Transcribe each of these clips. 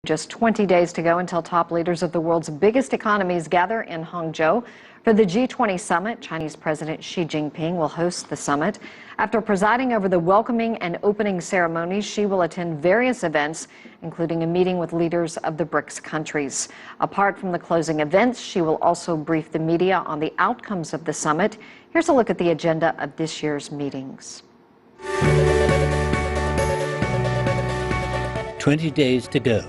Just 20 days to go until top leaders of the world's biggest economies gather in Hangzhou for the G20 summit. Chinese President Xi Jinping will host the summit. After presiding over the welcoming and opening ceremonies, Xi will attend various events, including a meeting with leaders of the BRICS countries. Apart from the closing events, Xi will also brief the media on the outcomes of the summit. Here's a look at the agenda of this year's meetings. 20 days to go.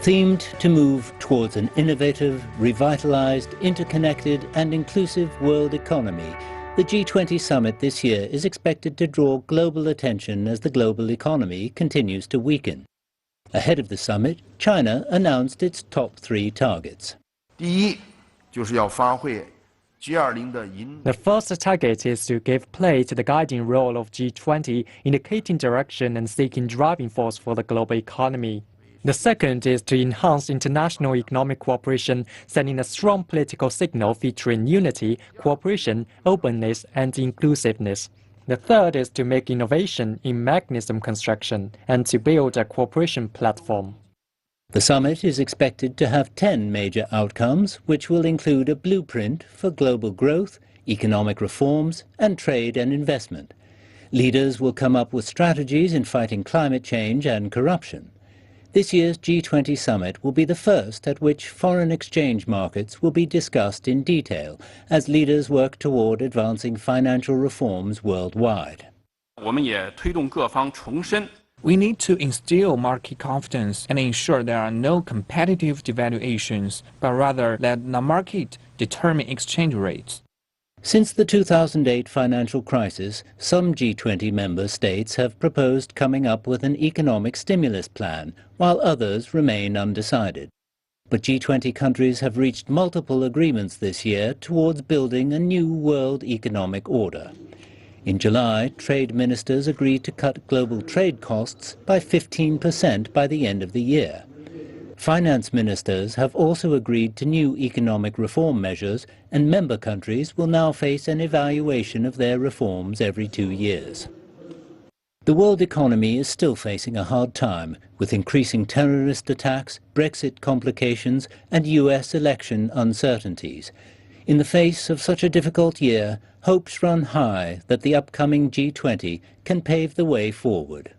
Themed to move towards an innovative, revitalized, interconnected and inclusive world economy, the G20 summit this year is expected to draw global attention as the global economy continues to weaken. Ahead of the summit, China announced its top 3 targets. The first target is to give play to the guiding role of G20, indicating direction and seeking driving force for the global economy. The second is to enhance international economic cooperation, sending a strong political signal featuring unity, cooperation, openness, and inclusiveness. The third is to make innovation in mechanism construction and to build a cooperation platform. The summit is expected to have 10 major outcomes, which will include a blueprint for global growth, economic reforms, and trade and investment. Leaders will come up with strategies in fighting climate change and corruption. This year's G20 summit will be the first at which foreign exchange markets will be discussed in detail as leaders work toward advancing financial reforms worldwide. We need to instill market confidence and ensure there are no competitive devaluations, but rather let the market determine exchange rates. Since the 2008 financial crisis, some G20 member states have proposed coming up with an economic stimulus plan, while others remain undecided. But G20 countries have reached multiple agreements this year towards building a new world economic order. In July, trade ministers agreed to cut global trade costs by 15% by the end of the year. Finance ministers have also agreed to new economic reform measures, and member countries will now face an evaluation of their reforms every 2 years. The world economy is still facing a hard time, with increasing terrorist attacks, Brexit complications, and US election uncertainties. In the face of such a difficult year, hopes run high that the upcoming G20 can pave the way forward.